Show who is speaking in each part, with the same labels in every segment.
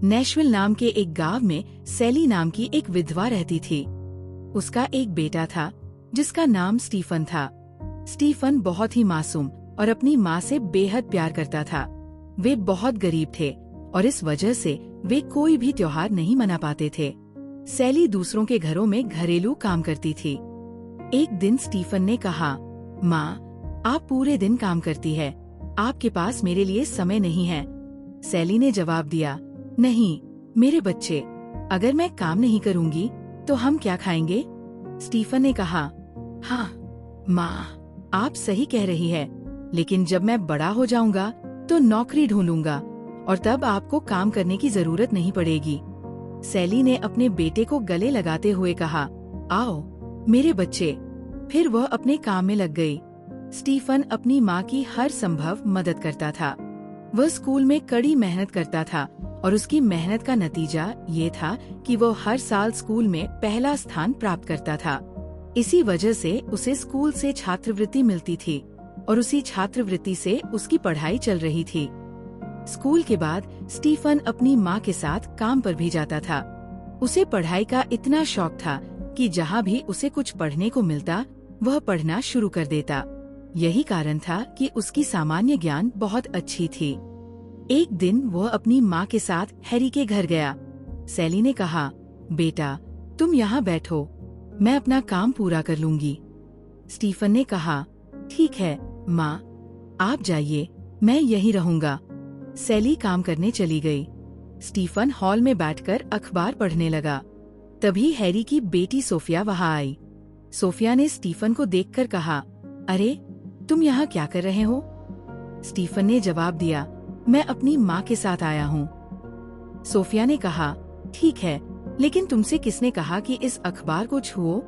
Speaker 1: Nashville नाम के एक गांव में सैली नाम की एक विधवा रहती थी। उसका एक बेटा था जिसका नाम स्टीफन था। स्टीफन बहुत ही मासूम और अपनी माँ से बेहद प्यार करता था। वे बहुत गरीब थे और इस वजह से वे कोई भी त्योहार नहीं मना पाते थे। सैली दूसरों के घरों में घरेलू काम करती थी। एक दिन स्टीफन ने कहा, माँ, आप पूरे दिन काम करती है, आपके पास मेरे लिए समय नहीं है। सैली ने जवाब दिया, नहीं मेरे बच्चे, अगर मैं काम नहीं करूँगी तो हम क्या खाएंगे? स्टीफन ने कहा, हाँ माँ, आप सही कह रही है, लेकिन जब मैं बड़ा हो जाऊंगा तो नौकरी ढूंढूंगा और तब आपको काम करने की जरूरत नहीं पड़ेगी। सैली ने अपने बेटे को गले लगाते हुए कहा, आओ मेरे बच्चे। फिर वह अपने काम में लग गई। स्टीफन अपनी माँ की हर संभव मदद करता था। वह स्कूल में कड़ी मेहनत करता था और उसकी मेहनत का नतीजा ये था कि वो हर साल स्कूल में पहला स्थान प्राप्त करता था। इसी वजह से उसे स्कूल से छात्रवृत्ति मिलती थी और उसी छात्रवृत्ति से उसकी पढ़ाई चल रही थी। स्कूल के बाद स्टीफन अपनी माँ के साथ काम पर भी जाता था। उसे पढ़ाई का इतना शौक था कि जहाँ भी उसे कुछ पढ़ने को मिलता वह पढ़ना शुरू कर देता। यही कारण था कि उसकी सामान्य ज्ञान बहुत अच्छी थी। एक दिन वह अपनी माँ के साथ हैरी के घर गया। सैली ने कहा, बेटा तुम यहाँ बैठो, मैं अपना काम पूरा कर लूंगी। स्टीफन ने कहा, ठीक है माँ, आप जाइए, मैं यहीं रहूंगा। सैली काम करने चली गई। स्टीफन हॉल में बैठकर अखबार पढ़ने लगा। तभी हैरी की बेटी सोफिया वहाँ आई। सोफिया ने स्टीफन को देखकर कहा, अरे तुम यहाँ क्या कर रहे हो? स्टीफन ने जवाब दिया, मैं अपनी माँ के साथ आया हूँ। सोफिया ने कहा, ठीक है, लेकिन तुमसे किसने कहा कि इस अखबार को छुओ?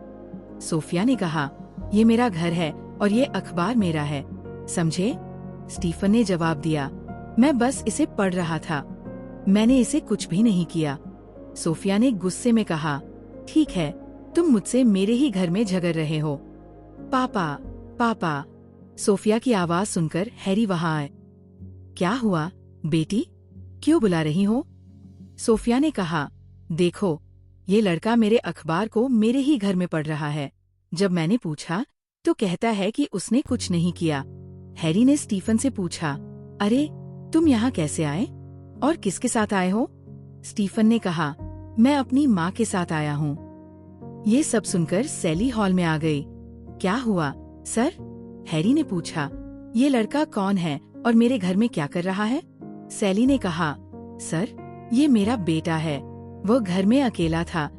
Speaker 1: सोफिया ने कहा, ये मेरा घर है और ये अखबार मेरा है, समझे? स्टीफन ने जवाब दिया, मैं बस इसे पढ़ रहा था, मैंने इसे कुछ भी नहीं किया। सोफिया ने गुस्से में कहा, ठीक है, तुम मुझसे मेरे ही घर में झगड़ रहे हो। पापा, पापा। सोफिया की आवाज सुनकर हैरी वहाँ आए। क्या हुआ बेटी, क्यों बुला रही हो? सोफिया ने कहा, देखो, ये लड़का मेरे अखबार को मेरे ही घर में पढ़ रहा है। जब मैंने पूछा तो कहता है कि उसने कुछ नहीं किया। हैरी ने स्टीफन से पूछा, अरे तुम यहाँ कैसे आए और किसके साथ आए हो? स्टीफन ने कहा, मैं अपनी माँ के साथ आया हूँ। ये सब सुनकर सैली हॉल में आ गई। क्या हुआ सर? हैरी ने पूछा, ये लड़का कौन है और मेरे घर में क्या कर रहा है? सैली ने कहा, सर ये मेरा बेटा है, वो घर में अकेला था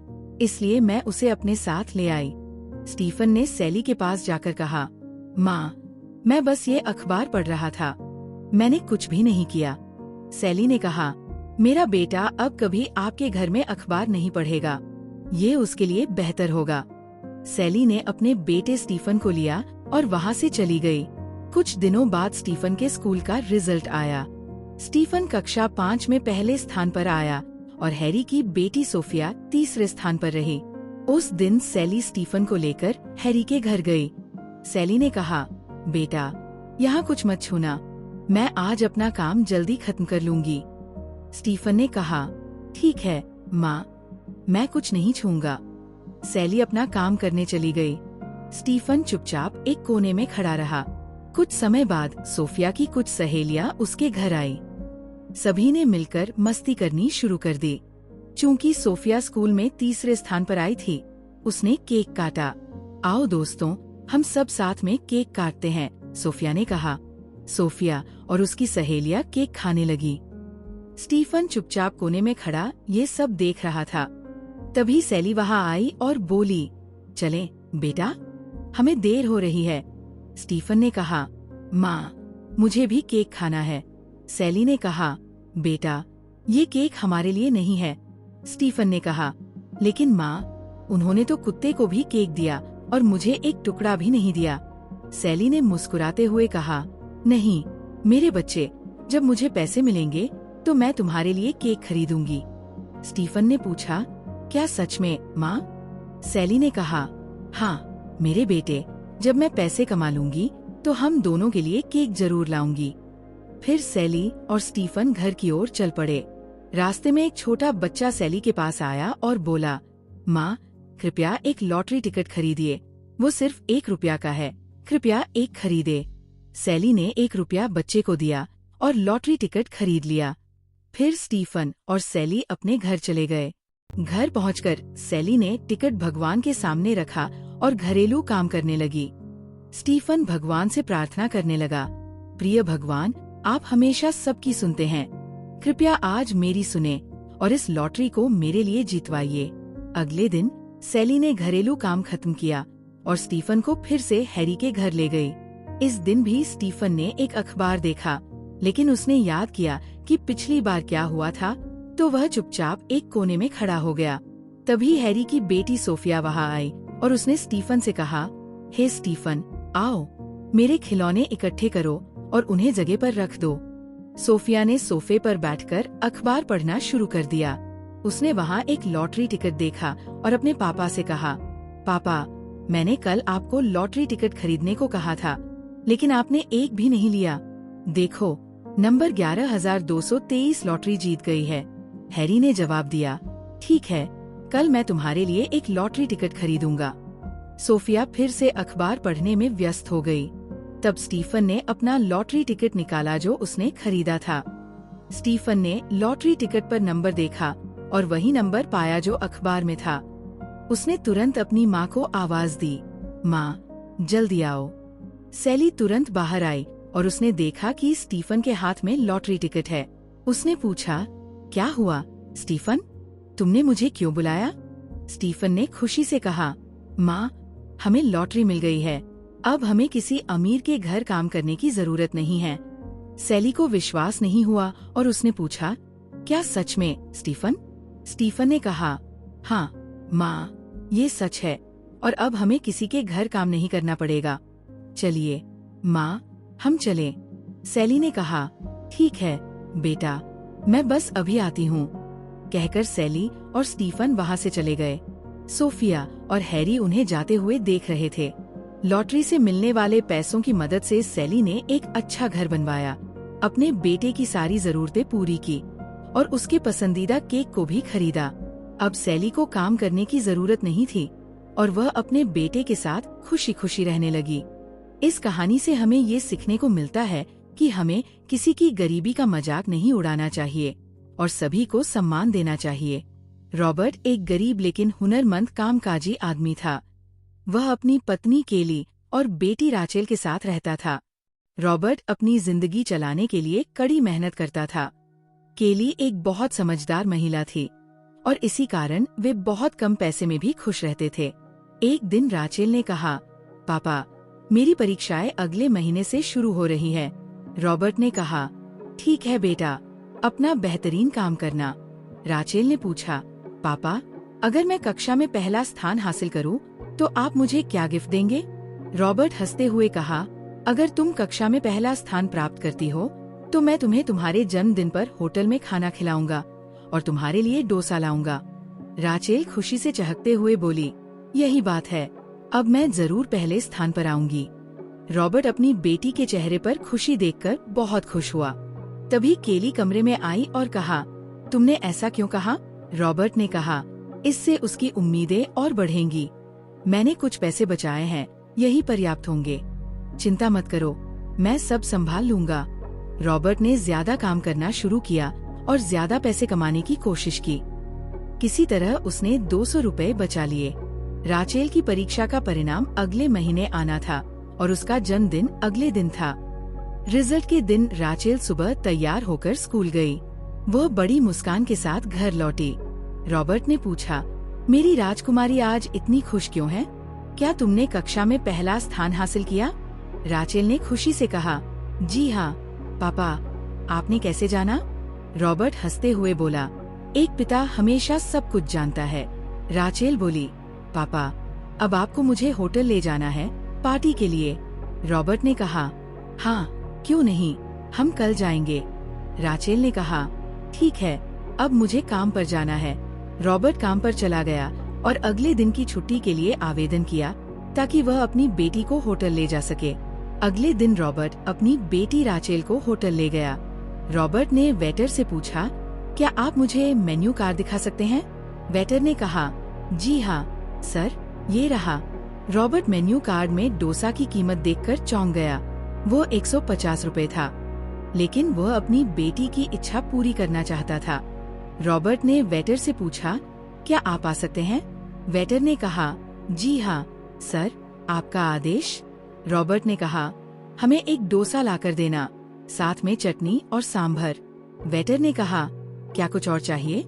Speaker 1: इसलिए मैं उसे अपने साथ ले आई। स्टीफन ने सैली के पास जाकर कहा, माँ, मैं बस ये अखबार पढ़ रहा था, मैंने कुछ भी नहीं किया। सैली ने कहा, मेरा बेटा अब कभी आपके घर में अखबार नहीं पढ़ेगा, ये उसके लिए बेहतर होगा। सैली ने अपने बेटे स्टीफन को लिया और वहाँ से चली गई। कुछ दिनों बाद स्टीफन के स्कूल का रिजल्ट आया। स्टीफन कक्षा 5 में पहले स्थान पर आया और हैरी की बेटी सोफिया तीसरे स्थान पर रही। उस दिन सैली स्टीफन को लेकर हैरी के घर गई। सैली ने कहा, बेटा यहाँ कुछ मत छूना, मैं आज अपना काम जल्दी खत्म कर लूंगी। स्टीफन ने कहा, ठीक है माँ, मैं कुछ नहीं छूंगा। सैली अपना काम करने चली गई। स्टीफन चुपचाप एक कोने में खड़ा रहा। कुछ समय बाद सोफिया की कुछ सहेलियां उसके घर आई। सभी ने मिलकर मस्ती करनी शुरू कर दी। चूंकि सोफिया स्कूल में तीसरे स्थान पर आई थी, उसने केक काटा। आओ दोस्तों, हम सब साथ में केक काटते हैं, सोफिया ने कहा। सोफिया और उसकी सहेलियां केक खाने लगी। स्टीफन चुपचाप कोने में खड़ा ये सब देख रहा था। तभी सैली वहाँ आई और बोली, चलें बेटा, हमें देर हो रही है। स्टीफन ने कहा, माँ, मुझे भी केक खाना है। सैली ने कहा, बेटा, ये केक हमारे लिए नहीं है। स्टीफन ने कहा, लेकिन माँ, उन्होंने तो कुत्ते को भी केक दिया और मुझे एक टुकड़ा भी नहीं दिया। सैली ने मुस्कुराते हुए कहा, नहीं मेरे बच्चे, जब मुझे पैसे मिलेंगे तो मैं तुम्हारे लिए केक खरीदूंगी। स्टीफन ने पूछा, क्या सच में माँ? सैली ने कहा, हाँ मेरे बेटे, जब मैं पैसे कमा लूंगी तो हम दोनों के लिए केक जरूर लाऊंगी। फिर सैली और स्टीफन घर की ओर चल पड़े। रास्ते में एक छोटा बच्चा सैली के पास आया और बोला, माँ, कृपया एक लॉटरी टिकट खरीदिए, वो सिर्फ 1 रुपया का है, कृपया एक खरीदे। सैली ने 1 रुपया बच्चे को दिया और लॉटरी टिकट खरीद लिया। फिर स्टीफन और सैली अपने घर चले गए। घर पहुंचकर सैली ने टिकट भगवान के सामने रखा और घरेलू काम करने लगी। स्टीफन भगवान से प्रार्थना करने लगा, प्रिय भगवान, आप हमेशा सबकी सुनते हैं, कृपया आज मेरी सुने और इस लॉटरी को मेरे लिए जीतवाइए। अगले दिन सैली ने घरेलू काम खत्म किया और स्टीफन को फिर से हैरी के घर ले गई। इस दिन भी स्टीफन ने एक अखबार देखा, लेकिन उसने याद किया कि पिछली बार क्या हुआ था, तो वह चुपचाप एक कोने में खड़ा हो गया। तभी हैरी की बेटी सोफिया वहां आई और उसने स्टीफन से कहा, हे स्टीफन, आओ, मेरे खिलौने इकट्ठे करो और उन्हें जगह पर रख दो। सोफिया ने सोफे पर बैठकर अखबार पढ़ना शुरू कर दिया। उसने वहाँ एक लॉटरी टिकट देखा और अपने पापा से कहा, पापा, मैंने कल आपको लॉटरी टिकट खरीदने को कहा था, लेकिन आपने एक भी नहीं लिया। देखो, नंबर 11,223 लॉटरी जीत गई है। हैरी ने जवाब दिया, ठीक है, कल मैं तुम्हारे लिए एक लॉटरी टिकट खरीदूंगा। सोफिया फिर से अखबार पढ़ने में व्यस्त हो गई। तब स्टीफन ने अपना लॉटरी टिकट निकाला जो उसने खरीदा था। स्टीफन ने लॉटरी टिकट पर नंबर देखा और वही नंबर पाया जो अखबार में था। उसने तुरंत अपनी माँ को आवाज दी, माँ, जल्दी आओ। सैली तुरंत बाहर आई और उसने देखा कि स्टीफन के हाथ में लॉटरी टिकट है। उसने पूछा, क्या हुआ स्टीफन, तुमने मुझे क्यों बुलाया? स्टीफन ने खुशी से कहा, माँ, हमें लॉटरी मिल गई है, अब हमें किसी अमीर के घर काम करने की जरूरत नहीं है। सैली को विश्वास नहीं हुआ और उसने पूछा, क्या सच में स्टीफन? स्टीफन ने कहा, हाँ माँ, ये सच है और अब हमें किसी के घर काम नहीं करना पड़ेगा। चलिए माँ, हम चलें। सैली ने कहा, ठीक है बेटा, मैं बस अभी आती हूँ। कहकर सैली और स्टीफन वहाँ से चले गए। सोफिया और हैरी उन्हें जाते हुए देख रहे थे। लॉटरी से मिलने वाले पैसों की मदद से सैली ने एक अच्छा घर बनवाया, अपने बेटे की सारी जरूरतें पूरी की और उसके पसंदीदा केक को भी खरीदा। अब सैली को काम करने की जरूरत नहीं थी और वह अपने बेटे के साथ खुशी खुशी रहने लगी। इस कहानी से हमें ये सीखने को मिलता है कि हमें किसी की गरीबी का मजाक नहीं उड़ाना चाहिए और सभी को सम्मान देना चाहिए। रॉबर्ट एक गरीब लेकिन हुनरमंद कामकाजी आदमी था। वह अपनी पत्नी केली और बेटी राचेल के साथ रहता था। रॉबर्ट अपनी जिंदगी चलाने के लिए कड़ी मेहनत करता था। केली एक बहुत समझदार महिला थी और इसी कारण वे बहुत कम पैसे में भी खुश रहते थे। एक दिन राचेल ने कहा, पापा, मेरी परीक्षाएं अगले महीने से शुरू हो रही है। रॉबर्ट ने कहा, ठीक है बेटा, अपना बेहतरीन काम करना। राचेल ने पूछा, पापा, अगर मैं कक्षा में पहला स्थान हासिल करूं, तो आप मुझे क्या गिफ्ट देंगे? रॉबर्ट हंसते हुए कहा, अगर तुम कक्षा में पहला स्थान प्राप्त करती हो, तो मैं तुम्हें तुम्हारे जन्मदिन पर होटल में खाना खिलाऊंगा और तुम्हारे लिए डोसा लाऊंगा। राचेल खुशी से चहकते हुए बोली, यही बात है, अब मैं जरूर पहले स्थान पर आऊंगी। रॉबर्ट अपनी बेटी के चेहरे पर खुशी देखकर बहुत खुश हुआ। तभी केली कमरे में आई और कहा, तुमने ऐसा क्यों कहा? रॉबर्ट ने कहा, इससे उसकी उम्मीदें और बढ़ेंगी। मैंने कुछ पैसे बचाए हैं, यही पर्याप्त होंगे। चिंता मत करो, मैं सब संभाल लूंगा। रॉबर्ट ने ज्यादा काम करना शुरू किया और ज्यादा पैसे कमाने की कोशिश की। किसी तरह उसने 200 रुपए बचा लिए। राचेल की परीक्षा का परिणाम अगले महीने आना था और उसका जन्मदिन अगले दिन था। रिजल्ट के दिन राचेल सुबह तैयार होकर स्कूल गई। वह बड़ी मुस्कान के साथ घर लौटी। रॉबर्ट ने पूछा, मेरी राजकुमारी आज इतनी खुश क्यों है? क्या तुमने कक्षा में पहला स्थान हासिल किया? राचेल ने खुशी से कहा, जी हाँ पापा, आपने कैसे जाना? रॉबर्ट हंसते हुए बोला, एक पिता हमेशा सब कुछ जानता है। राचेल बोली, पापा, अब आपको मुझे होटल ले जाना है पार्टी के लिए। रॉबर्ट ने कहा, हाँ क्यों नहीं, हम कल जाएंगे। राचेल ने कहा, ठीक है, अब मुझे काम पर जाना है। रॉबर्ट काम पर चला गया और अगले दिन की छुट्टी के लिए आवेदन किया ताकि वह अपनी बेटी को होटल ले जा सके। अगले दिन रॉबर्ट अपनी बेटी राचेल को होटल ले गया। रॉबर्ट ने वेटर से पूछा, क्या आप मुझे मेन्यू कार्ड दिखा सकते हैं? वेटर ने कहा, जी हाँ सर, ये रहा। रॉबर्ट मेन्यू कार्ड में डोसा की कीमत देखकर चौंक गया। वो 150 रुपए था, लेकिन वह अपनी बेटी की इच्छा पूरी करना चाहता था। रॉबर्ट ने वेटर से पूछा, क्या आप आ सकते हैं? वेटर ने कहा, जी हाँ सर, आपका आदेश? रॉबर्ट ने कहा, हमें एक डोसा लाकर देना, साथ में चटनी और सांभर। वेटर ने कहा, क्या कुछ और चाहिए?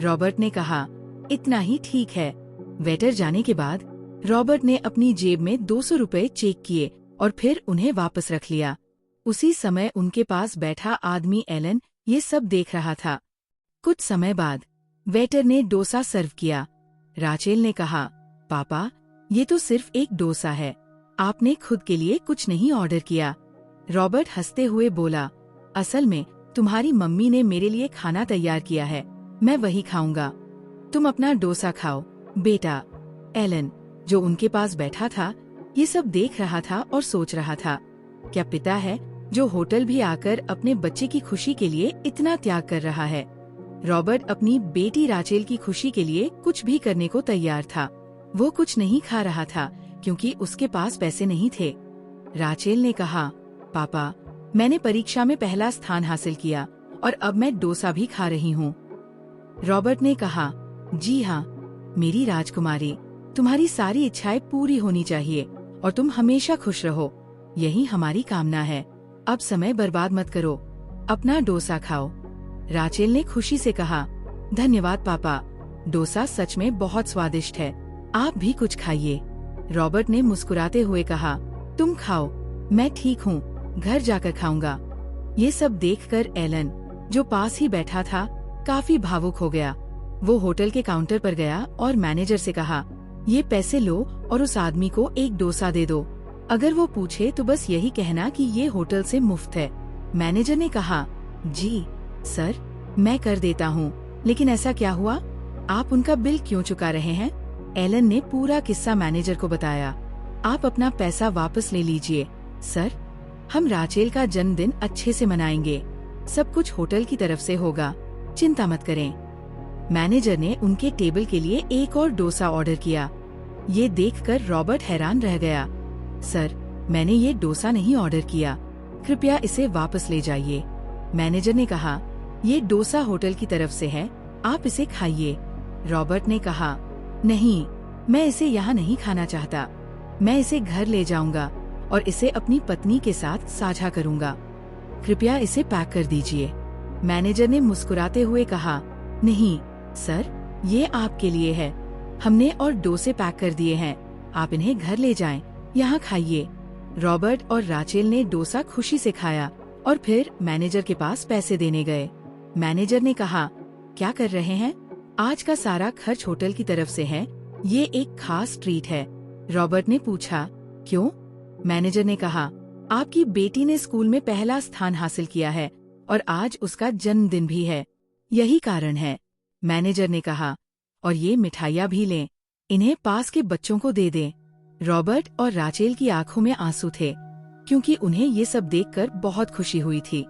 Speaker 1: रॉबर्ट ने कहा, इतना ही ठीक है। वेटर जाने के बाद रॉबर्ट ने अपनी जेब में 200 रुपए चेक किए और फिर उन्हें वापस रख लिया। उसी समय उनके पास बैठा आदमी एलन ये सब देख रहा था। कुछ समय बाद वेटर ने डोसा सर्व किया। राचेल ने कहा, पापा, ये तो सिर्फ एक डोसा है, आपने खुद के लिए कुछ नहीं ऑर्डर किया। रॉबर्ट हंसते हुए बोला, असल में तुम्हारी मम्मी ने मेरे लिए खाना तैयार किया है, मैं वही खाऊंगा। तुम अपना डोसा खाओ बेटा। एलन, जो उनके पास बैठा था, ये सब देख रहा था और सोच रहा था, क्या पिता है जो होटल भी आकर अपने बच्चे की खुशी के लिए इतना त्याग कर रहा है। रॉबर्ट अपनी बेटी राचेल की खुशी के लिए कुछ भी करने को तैयार था। वो कुछ नहीं खा रहा था क्योंकि उसके पास पैसे नहीं थे। राचेल ने कहा, पापा, मैंने परीक्षा में पहला स्थान हासिल किया और अब मैं डोसा भी खा रही हूँ। रॉबर्ट ने कहा, जी हाँ मेरी राजकुमारी, तुम्हारी सारी इच्छाएं पूरी होनी चाहिए और तुम हमेशा खुश रहो, यही हमारी कामना है। अब समय बर्बाद मत करो, अपना डोसा खाओ। राचेल ने खुशी से कहा, धन्यवाद पापा, डोसा सच में बहुत स्वादिष्ट है, आप भी कुछ खाइए। रॉबर्ट ने मुस्कुराते हुए कहा, तुम खाओ, मैं ठीक हूँ, घर जाकर खाऊंगा। ये सब देखकर एलन, जो पास ही बैठा था, काफी भावुक हो गया। वो होटल के काउंटर पर गया और मैनेजर से कहा, ये पैसे लो और उस आदमी को एक डोसा दे दो। अगर वो पूछे तो बस यही कहना कि ये होटल से मुफ्त है। मैनेजर ने कहा, जी सर, मैं कर देता हूँ, लेकिन ऐसा क्या हुआ? आप उनका बिल क्यों चुका रहे हैं? एलन ने पूरा किस्सा मैनेजर को बताया। आप अपना पैसा वापस ले लीजिए सर, हम राचेल का जन्मदिन अच्छे से मनाएंगे, सब कुछ होटल की तरफ से होगा, चिंता मत करें। मैनेजर ने उनके टेबल के लिए एक और डोसा ऑर्डर किया। ये देखकर रॉबर्ट हैरान रह गया। सर, मैंने ये डोसा नहीं ऑर्डर किया, कृपया इसे वापस ले जाइए। मैनेजर ने कहा, ये डोसा होटल की तरफ से है, आप इसे खाइए। रॉबर्ट ने कहा, नहीं, मैं इसे यहाँ नहीं खाना चाहता, मैं इसे घर ले जाऊंगा और इसे अपनी पत्नी के साथ साझा करूंगा, कृपया इसे पैक कर दीजिए। मैनेजर ने मुस्कुराते हुए कहा, नहीं सर, ये आपके लिए है, हमने और डोसे पैक कर दिए हैं, आप इन्हें घर ले जाएं, यहाँ खाइए। रॉबर्ट और राचेल ने डोसा खुशी से खाया और फिर मैनेजर के पास पैसे देने गए। मैनेजर ने कहा, क्या कर रहे हैं? आज का सारा खर्च होटल की तरफ से है, ये एक खास ट्रीट है। रॉबर्ट ने पूछा, क्यों? मैनेजर ने कहा, आपकी बेटी ने स्कूल में पहला स्थान हासिल किया है और आज उसका जन्मदिन भी है, यही कारण है। मैनेजर ने कहा, और ये मिठाइयाँ भी लें, इन्हें पास के बच्चों को दे दें। रॉबर्ट और राचेल की आंखों में आंसू थे, क्योंकि उन्हें ये सब देखकर बहुत खुशी हुई थी।